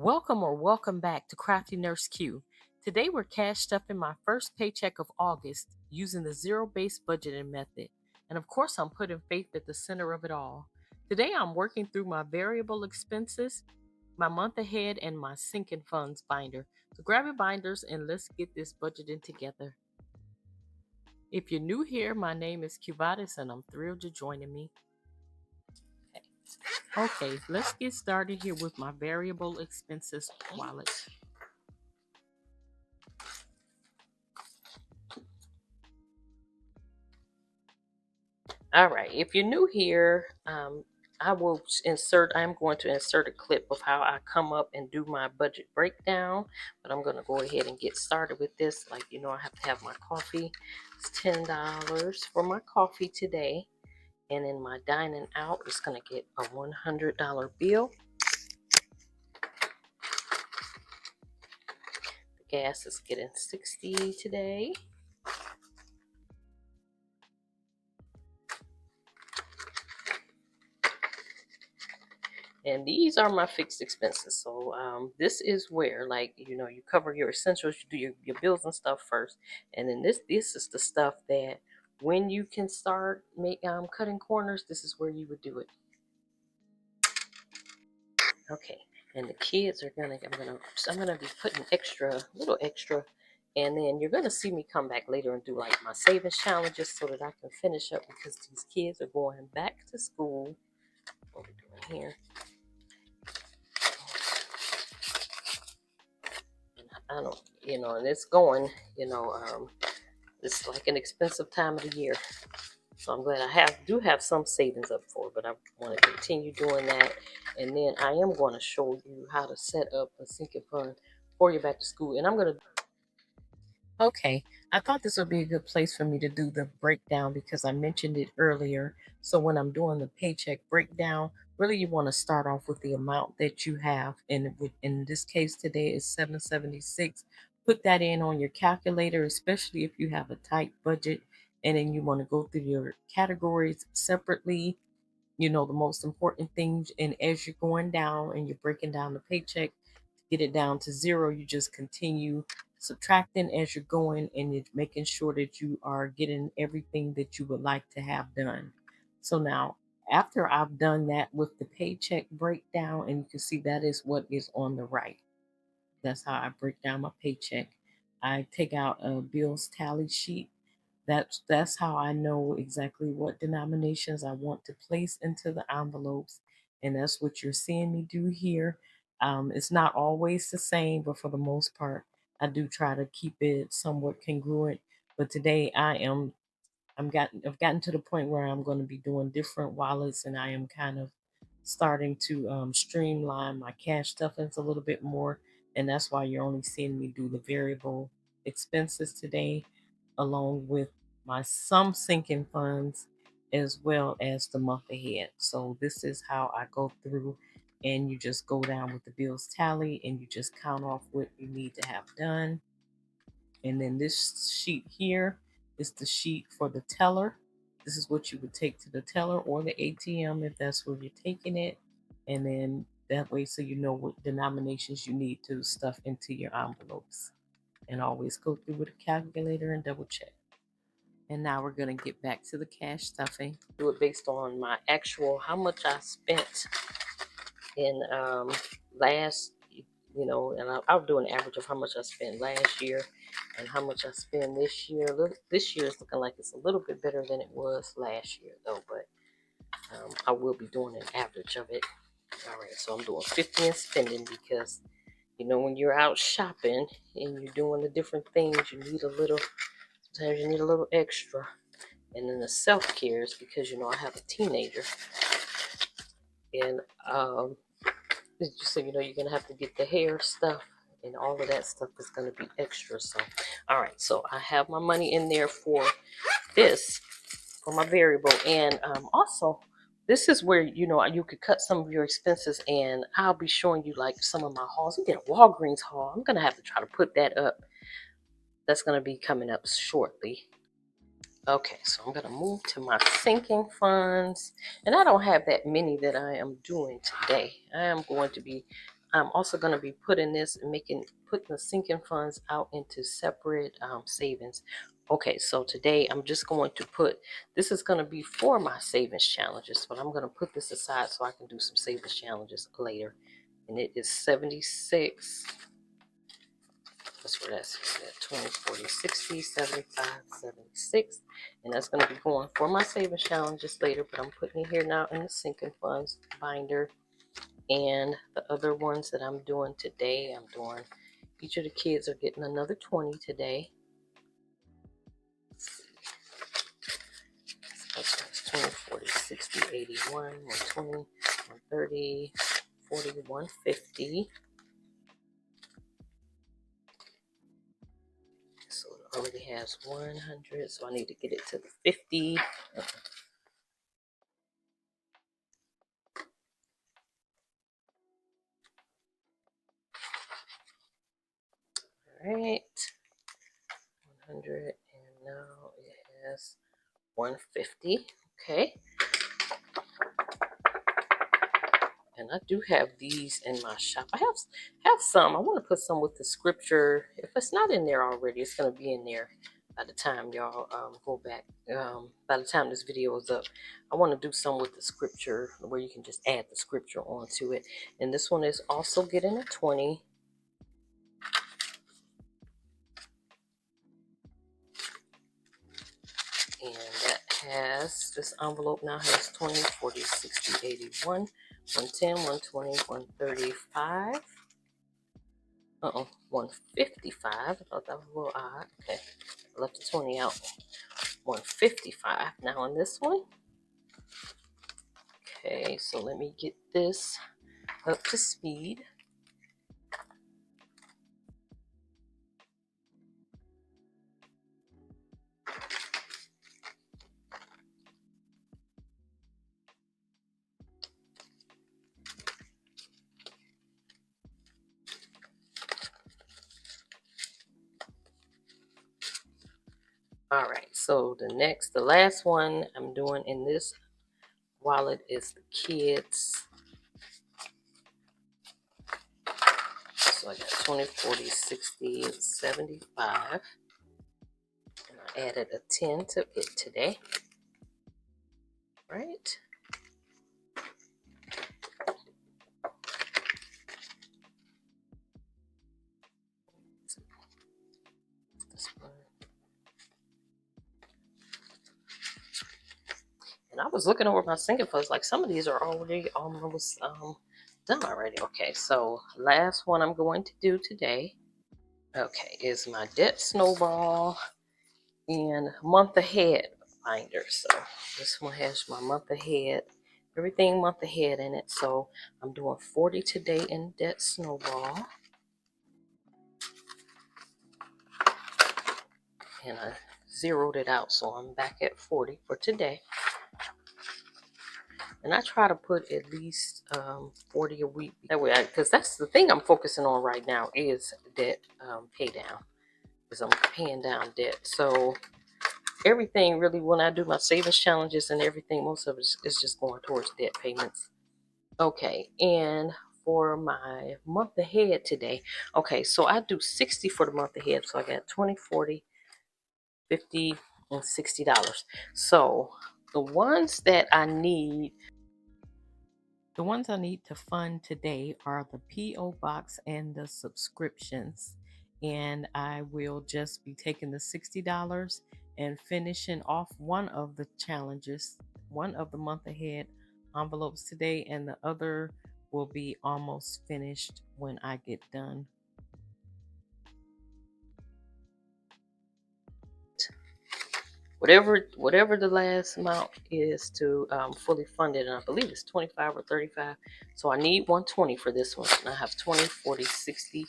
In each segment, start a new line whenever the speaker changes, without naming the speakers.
Welcome back to Crafty Nurse Q. Today we're cashed up in my first paycheck of August using the zero-based budgeting method. And of course, I'm putting faith at the center of it all. Today I'm working through my variable expenses, my month ahead, and my sinking funds binder. So grab your binders and let's get this budgeting together. If you're new here, my name is Cubatis and I'm thrilled you're joining me. Okay, let's get started here with my variable expenses wallet. All right, if you're new here, I'm going to insert a clip of how I come up and do my budget breakdown, but I'm going to go ahead and get started with this. Like, I have to have my coffee. It's $10 for my coffee today. And in my dining out, it's going to get a $100 bill. The gas is getting $60 today. And these are my fixed expenses. So this is where, like, you cover your essentials, you do your bills and stuff first. And then this is the stuff that when you can start cutting corners, this is where you would do it. Okay. And the kids are I'm gonna be putting little extra. And then you're gonna see me come back later and do like my savings challenges so that I can finish up because these kids are going back to school. What are we doing here? I don't, and it's going, it's like an expensive time of the year. So I'm glad I do have some savings up for it, but I want to continue doing that. And then I am going to show you how to set up a sinking fund for your back to school. And I'm going to Okay, I thought this would be a good place for me to do the breakdown because I mentioned it earlier. So when I'm doing the paycheck breakdown, really you want to start off with the amount that you have. And in this case today is 776. Put that in on your calculator, especially if you have a tight budget. And then you want to go through your categories separately, the most important things. And as you're going down and you're breaking down the paycheck to get it down to zero, you just continue subtracting as you're going and you're making sure that you are getting everything that you would like to have done. So now, after I've done that with the paycheck breakdown, and you can see that is what is on the right. That's how I break down my paycheck. I take out a bills tally sheet. That's how I know exactly what denominations I want to place into the envelopes, and that's what you're seeing me do here. It's not always the same, but for the most part, I do try to keep it somewhat congruent. But today I've gotten to the point where I'm going to be doing different wallets, and I am kind of starting to streamline my cash stuffings a little bit more, and that's why you're only seeing me do the variable expenses today, along with my some sinking funds as well as the month ahead. So this is how I go through, and you just go down with the bills tally, and you just count off what you need to have done. And then this sheet here is the sheet for the teller. This is what you would take to the teller or the ATM if that's where you're taking it. And then that way, so you know what denominations you need to stuff into your envelopes. And always go through with a calculator and double check. And now we're going to get back to the cash stuffing. Do it based on my actual, how much I spent in last, and I'll do an average of how much I spent last year and how much I spend this year. This year is looking like it's a little bit better than it was last year, though, but I will be doing an average of it. All right, so I'm doing 50 in spending because, when you're out shopping and you're doing the different things, sometimes you need a little extra. And then the self-care is because, I have a teenager. And so you're gonna have to get the hair stuff and all of that stuff is gonna be extra. So all right, so I have my money in there for this, for my variable. And also this is where you could cut some of your expenses, and I'll be showing you like some of my hauls. We did a Walgreens haul. I'm gonna have to try to put that up. That's gonna be coming up shortly. Okay, so I'm going to move to my sinking funds. And I don't have that many that I am doing today. I am going to be I'm also going to be putting the sinking funds out into separate savings. Okay, so today I'm just going to this is going to be for my savings challenges, but I'm going to put this aside so I can do some savings challenges later. And it is 76. That's where that's at, 20, 40, 60, 75, 76. And that's going to be going for my savings challenges later, but I'm putting it here now in the sinking funds binder. And the other ones that I'm doing today, each of the kids are getting another 20 today. That's 20, 40, 60, 81, 120, 130, 40, 150. So it already has 100, so I need to get it to the 50. All right, 100, and now it has 150. Okay. And I do have these in my shop. I have some. I want to put some with the scripture. If it's not in there already, it's going to be in there by the time y'all go back. By the time this video is up, I want to do some with the scripture where you can just add the scripture onto it. And this one is also getting a 20. And that has, this envelope now has 20, 40, 60, 81, 110, 120, 135. 155. I thought that was a little odd. Okay, I left the 20 out. 155. Now on this one. Okay, so let me get this up to speed. All right, so the last one I'm doing in this wallet is the kids. So I got 20, 40, 60, 75. And I added a 10 to it today. Right? This one. And I was looking over my sinking funds, like some of these are already almost done already. Okay, so last one I'm going to do today, okay, is my debt snowball and month ahead binder. So this one has my month ahead, everything month ahead in it. So I'm doing 40 today in debt snowball. And I zeroed it out, so I'm back at 40 for today. And I try to put at least 40 a week. That way, because that's the thing I'm focusing on right now is debt pay down. Because I'm paying down debt. So everything really, when I do my savings challenges and everything, most of it is just going towards debt payments. Okay, and for my month ahead today, okay, so I do 60 for the month ahead. So I got 20, 40, 50, and $60. So the ones I need to fund today are the P.O. box and the subscriptions. And I will just be taking the $60 and finishing off one of the challenges, one of the month ahead envelopes today, and the other will be almost finished when I get done. Whatever the last amount is to fully fund it, and I believe it's 25 or 35. So I need 120 for this one. And I have 20, 40, 60,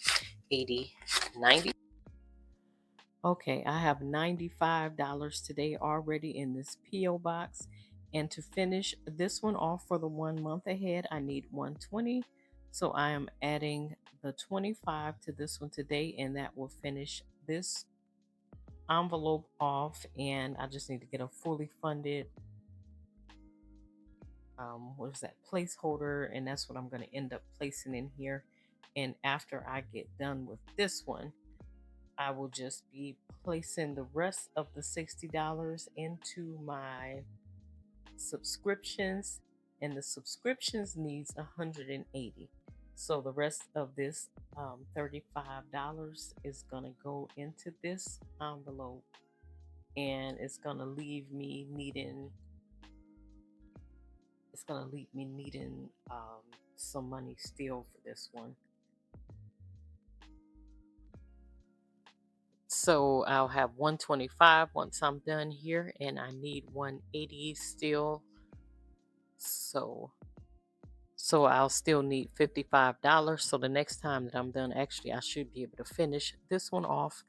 80, 90. Okay, I have $95 today already in this P.O. box. And to finish this one off for the 1 month ahead, I need 120. So I am adding the 25 to this one today, and that will finish this envelope off. And I just need to get a fully funded what is that, placeholder, and that's what I'm going to end up placing in here. And after I get done with this one, I will just be placing the rest of the $60 into my subscriptions, and the subscriptions needs 180. So the rest of this $35 is going to go into this envelope, and it's going to leave me needing some money still for this one. So I'll have 125 once I'm done here, and I need 180 still. So I'll still need $55. So the next time that I'm done, actually, I should be able to finish this one off,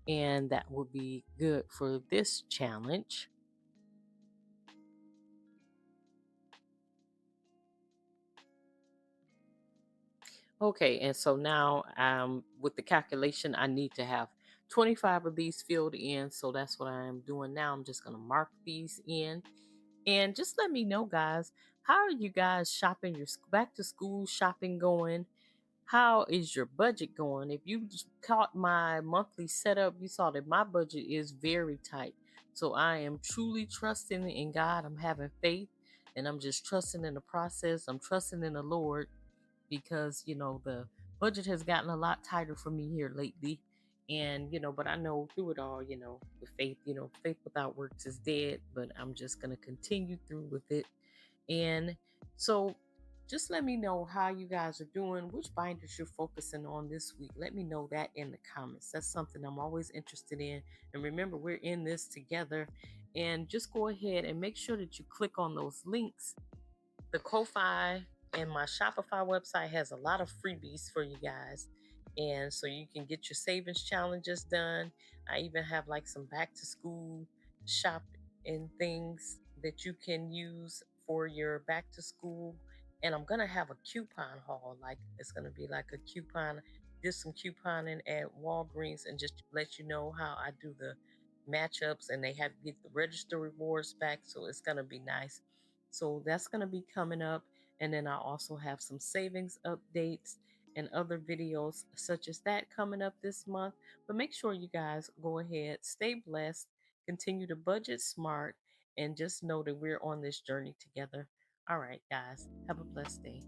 and that will be good for this challenge. Okay, and so now with the calculation, I need to have 25 of these filled in. So that's what I am doing now. I'm just going to mark these in. And just let me know, guys, how are you guys shopping, your back to school shopping going? How is your budget going? If you just caught my monthly setup, you saw that my budget is very tight. So I am truly trusting in God. I'm having faith, and I'm just trusting in the process. I'm trusting in the Lord, because the budget has gotten a lot tighter for me here lately. And but I know through it all, with faith, faith without works is dead, but I'm just going to continue through with it. And so just let me know how you guys are doing, which binders you're focusing on this week. Let me know that in the comments. That's something I'm always interested in. And remember, we're in this together. And just go ahead and make sure that you click on those links. The Ko-Fi and my Shopify website has a lot of freebies for you guys. And so you can get your savings challenges done. I even have like some back to school shop and things that you can use for your back to school. And I'm gonna have a coupon haul. Like it's gonna be like a coupon, did some couponing at Walgreens, and just let you know how I do the matchups, and they have to get the register rewards back. So it's gonna be nice. So that's going to be coming up. And then I also have some savings updates and other videos such as that coming up this month. But make sure you guys go ahead, stay blessed, continue to budget smart, and just know that we're on this journey together. All right, guys, have a blessed day.